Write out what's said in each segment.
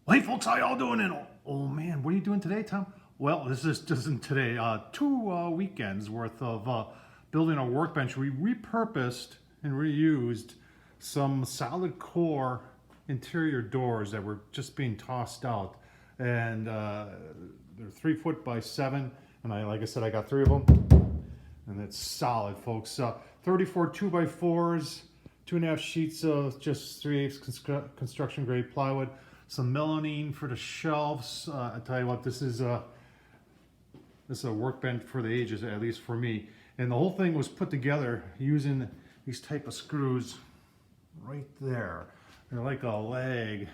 Hey folks, how y'all doing? And oh man, what are you doing today, Tom? Well, this isn't today. 2 weekends worth of building a workbench. We repurposed and reused some solid core interior doors that were just being tossed out, and they're 3 foot by 7. And like I said, I got 3 of them, and it's solid, folks. 34 2x4s, 2.5 sheets of just 3/8 construction grade plywood. Some melamine for the shelves. I tell you what, this is a workbench for the ages, at least for me. And the whole thing was put together using these type of screws right there. They're like a leg,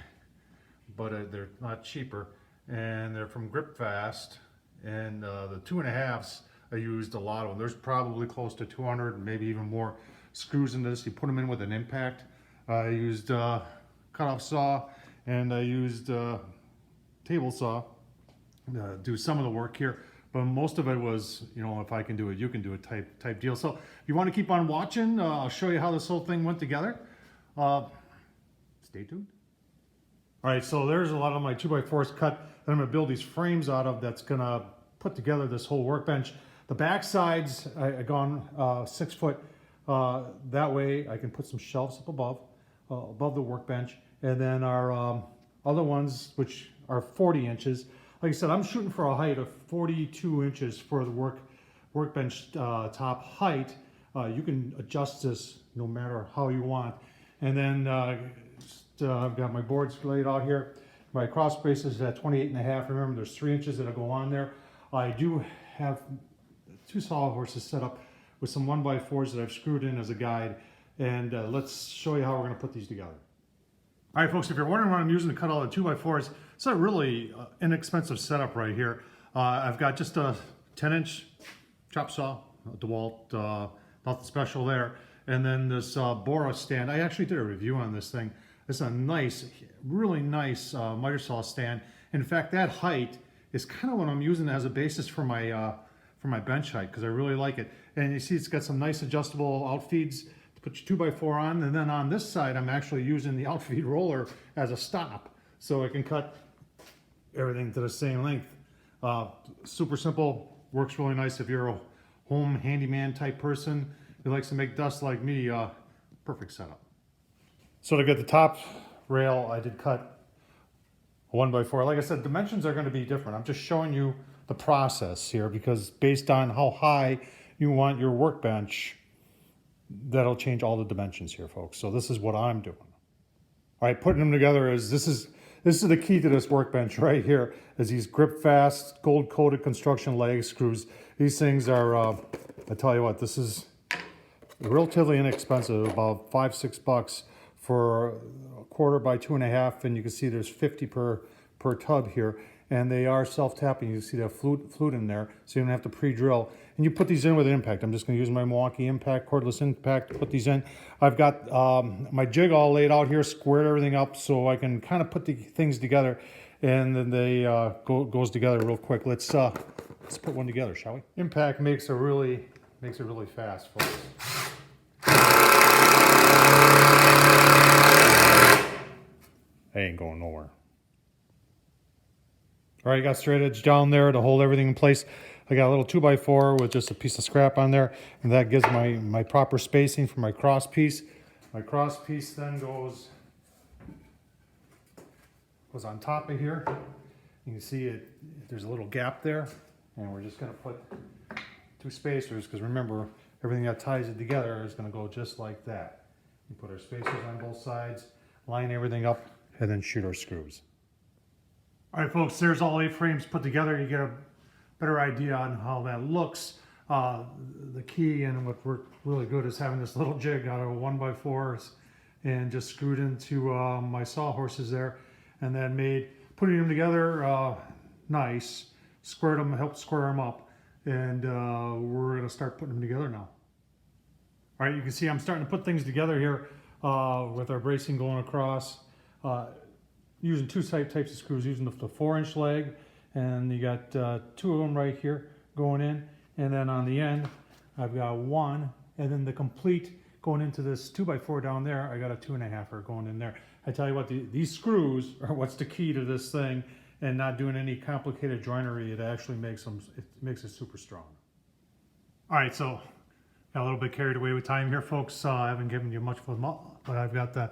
but they're not cheaper. And they're from Gripfast. And the 2.5s, I used a lot of them. There's probably close to 200, maybe even more screws in this. You put them in with an impact. I used cutoff saw, and I used table saw to do some of the work here, but most of it was, you know, if I can do it, you can do it type deal. So if you want to keep on watching, I'll show you how this whole thing went together. Stay tuned. All right, so there's a lot of my 2x4s cut that I'm going to build these frames out of. That's going to put together this whole workbench. The back sides, I've gone 6 foot. That way I can put some shelves up above the workbench. And then our other ones, which are 40 inches. Like I said, I'm shooting for a height of 42 inches for the workbench top height. You can adjust this no matter how you want. And then I've got my boards laid out here. My cross brace is at 28.5. Remember, there's 3 inches that'll go on there. I do have 2 sawhorses set up with some 1x4s that I've screwed in as a guide. And let's show you how we're going to put these together. All right, folks, if you're wondering what I'm using to cut all the 2x4s, it's a really inexpensive setup right here. I've got just a 10-inch chop saw, a DeWalt, nothing special there. And then this Bora stand. I actually did a review on this thing. It's a nice, really nice miter saw stand. In fact, that height is kind of what I'm using as a basis for my bench height, because I really like it. And you see it's got some nice adjustable outfeeds. Put your 2x4 on, and then on this side I'm actually using the outfeed roller as a stop, so I can cut everything to the same length. Super simple, works really nice if you're a home handyman type person who likes to make dust like me. Perfect setup. So to get the top rail, I did cut a 1x4. Like I said, dimensions are going to be different. I'm just showing you the process here, because based on how high you want your workbench, that'll change all the dimensions here, folks. So this is what I'm doing. All right, putting them together is this is the key to this workbench right here, is these Gripfast gold-coated construction leg screws. These things are, I tell you what, this is relatively inexpensive, about $5-6 for a 1/4 by 2.5, and you can see there's 50 per tub here. And they are self-tapping. You see that flute in there, so you don't have to pre-drill. And you put these in with an impact. I'm just going to use my Milwaukee impact, cordless impact, to put these in. I've got my jig all laid out here, squared everything up, so I can kind of put the things together, and then they goes together real quick. Let's put one together, shall we? Impact makes it really fast, folks. They ain't going nowhere. All right, I got straight edge down there to hold everything in place. I got a little 2x4 with just a piece of scrap on there, and that gives my proper spacing for my cross piece. My cross piece then goes on top of here. You can see it. There's a little gap there, and we're just going to put 2 spacers, because remember, everything that ties it together is going to go just like that. We put our spacers on both sides, line everything up, and then shoot our screws. All right, folks, there's all 8 frames put together. You get a better idea on how that looks. The key and what worked really good is having this little jig out of 1x4s and just screwed into my sawhorses there, and then putting them together nice, squared them, helped square them up, and we're going to start putting them together now. All right, you can see I'm starting to put things together here with our bracing going across. Using 2 types of screws, using the 4-inch leg, and you got 2 of them right here going in, and then on the end I've got 1, and then the complete going into this 2x4 down there, I got a 2.5er going in there. I tell you what, these screws are what's the key to this thing, and not doing any complicated joinery. It actually makes it super strong. All right, so got a little bit carried away with time here, folks. I haven't given you much for them, but I've got the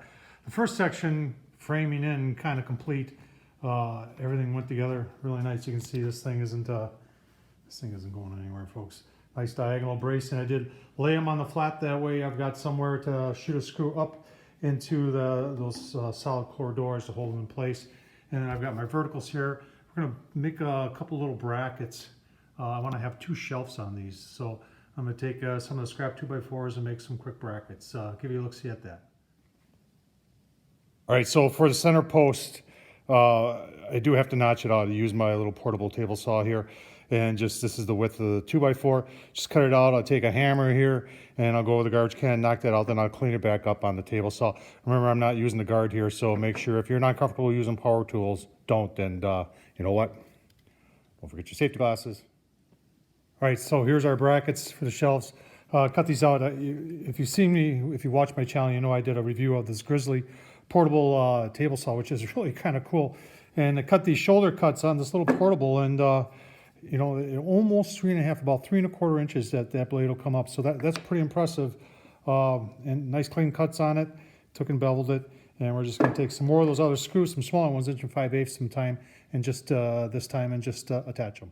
first section framing in kind of complete. Everything went together really nice. You can see this thing isn't going anywhere, folks. Nice diagonal bracing. I did lay them on the flat, that way I've got somewhere to shoot a screw up into those solid core doors to hold them in place. And then I've got my verticals here. We're gonna make a couple little brackets. I wanna have 2 shelves on these. So I'm gonna take some of the scrap 2x4s and make some quick brackets. Give you a look-see at that. All right, so for the center post, I do have to notch it out. I use my little portable table saw here, and this is the width of the 2x4. Just cut it out. I'll take a hammer here, and I'll go with the garbage can, knock that out, then I'll clean it back up on the table saw. Remember, I'm not using the guard here, so make sure if you're not comfortable using power tools, don't. And you know what? Don't forget your safety glasses. All right, so here's our brackets for the shelves. Cut these out. If you watch my channel, you know I did a review of this Grizzly portable table saw, which is really kind of cool. And I cut these shoulder cuts on this little portable, and you know, almost 3.5, about 3¼ inches that blade will come up. So that's pretty impressive. And nice clean cuts on it. Took and beveled it. And we're just going to take some more of those other screws, some smaller ones, 1 5/8 sometime, and just this time, and just attach them.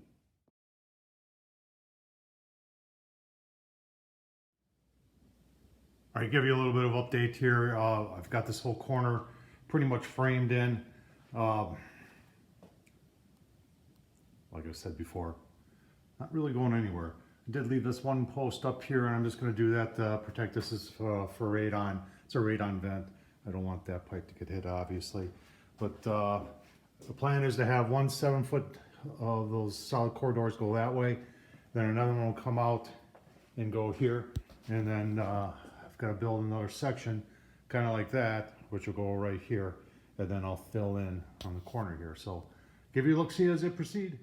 All right, give you a little bit of update here. I've got this whole corner pretty much framed in. Like I said before, not really going anywhere. I did leave this one post up here, and I'm just going to do that to protect. This is for radon. It's a radon vent. I don't want that pipe to get hit, obviously. But the plan is to have 1 7-foot of those solid core doors go that way. Then another one will come out and go here. And then I've got to build another section kind of like that, which will go right here. And then I'll fill in on the corner here. So give you a look-see as it proceed.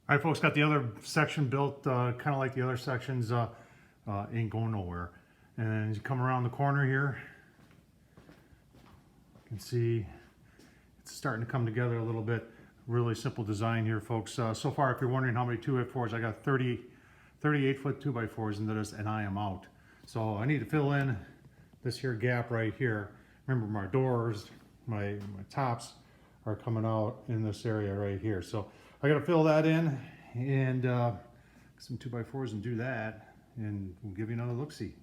All right, folks, got the other section built kind of like the other sections. Ain't going nowhere. And then as you come around the corner here, you can see it's starting to come together a little bit. Really simple design here, folks. So far, if you're wondering how many 2x4s, I got 38-foot 2x4s into this, and I am out. So I need to fill in this here gap right here. Remember, my doors, my tops are coming out in this area right here. So I got to fill that in, and some 2x4s and do that, and we'll give you another look-see.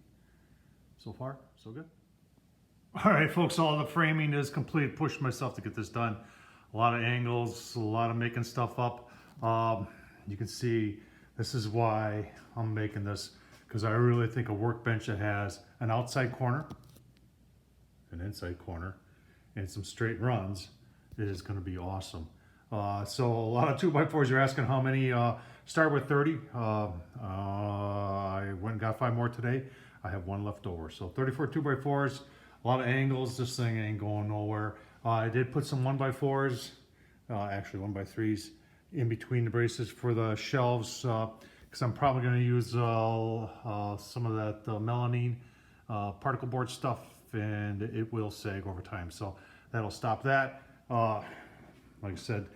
So far, so good. All right, folks, all the framing is complete. Pushed myself to get this done. A lot of angles, a lot of making stuff up. You can see this is why I'm making this, because I really think a workbench that has an outside corner, an inside corner, and some straight runs is going to be awesome. So a lot of 2x4s, you're asking how many. Start with 30. I went and got 5 more today. I have 1 left over. So 34 2x4s, a lot of angles. This thing ain't going nowhere. I did put some 1x4s, actually 1x3s, in between the braces for the shelves, because I'm probably going to use some of that melamine particle board stuff, and it will sag over time. So that'll stop that. Like I said,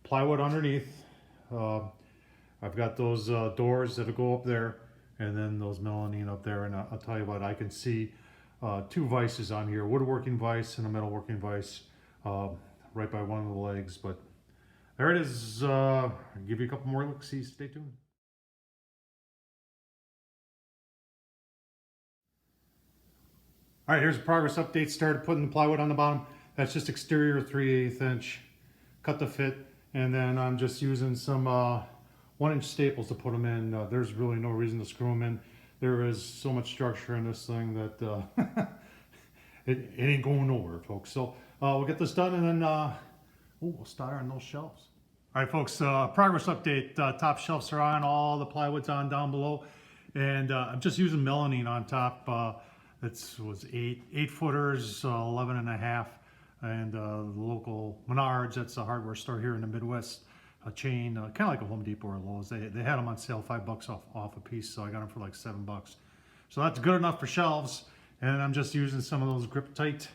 plywood underneath. I've got those doors that'll go up there, and then those melamine up there. And I'll tell you what, I can see 2 vices on here, woodworking vise and a metalworking vise, right by one of the legs. But there it is. I'll give you a couple more looks. See, stay tuned. All right, here's a progress update. Started putting the plywood on the bottom. That's just exterior 3/8 inch. Cut the fit, and then I'm just using some 1-inch staples to put them in. There's really no reason to screw them in. There is so much structure in this thing that it ain't going nowhere, folks. So we'll get this done, and then we'll start on those shelves. All right, folks, progress update. Top shelves are on, all the plywood's on down below, and I'm just using melamine on top. That was 8-footers, 11.5. And the local Menards, that's a hardware store here in the Midwest, a chain, kind of like a Home Depot or Lowe's. They had them on sale, $5 off a piece, so I got them for like $7. So that's good enough for shelves. And I'm just using some of those grip tight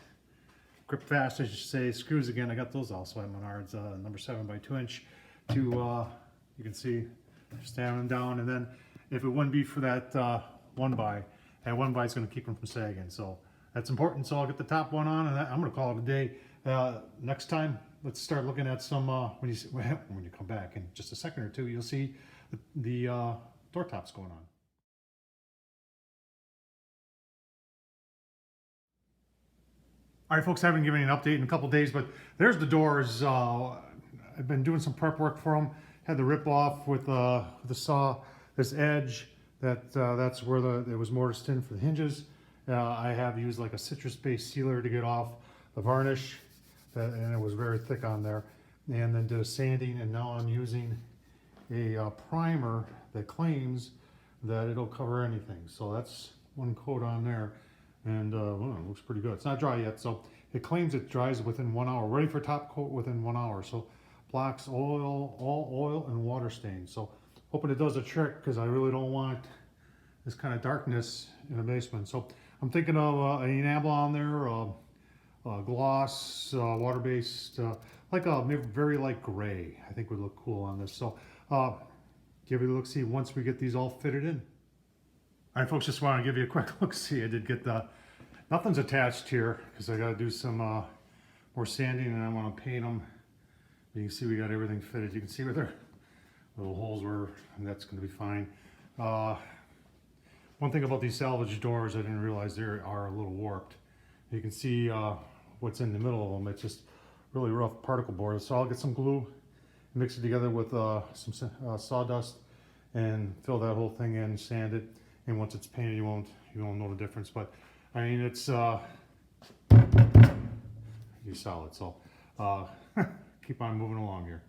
grip fast, I should say, screws again. I got those also at Menards, number 7 by 2 inch to, you can see, standing down. And then if it wouldn't be for that 1x, that 1x is going to keep them from sagging. So that's important. So I'll get the top one on, and I'm going to call it a day. Next time, let's start looking at some, when you come back in just a second or two, you'll see the door tops going on. All right, folks, I haven't given you an update in a couple days, but there's the doors. I've been doing some prep work for them. Had the rip off with the saw. This edge, that's where it was mortised in for the hinges. I have used like a citrus-based sealer to get off the varnish, and it was very thick on there. And then did a sanding, and now I'm using a primer that claims that it'll cover anything. So that's one coat on there. And well, it looks pretty good. It's not dry yet, so it claims it dries within 1 hour. Ready for top coat within 1 hour. So blocks all oil and water stains. So hoping it does a trick, because I really don't want this kind of darkness in the basement. So I'm thinking of an enamel on there, gloss, water-based, like a very light gray. I think would look cool on this. So give it a look-see once we get these all fitted in. All right, folks, just want to give you a quick look-see. I did get nothing's attached here because I got to do some more sanding, and I want to paint them. You can see we got everything fitted. You can see where their little holes were, and that's going to be fine. One thing about these salvage doors, I didn't realize they are a little warped. You can see what's in the middle of them. It's just really rough particle board. So I'll get some glue, mix it together with some sawdust, and fill that whole thing in, sand it. And once it's painted, you won't know the difference. But I mean, it's solid. So keep on moving along here.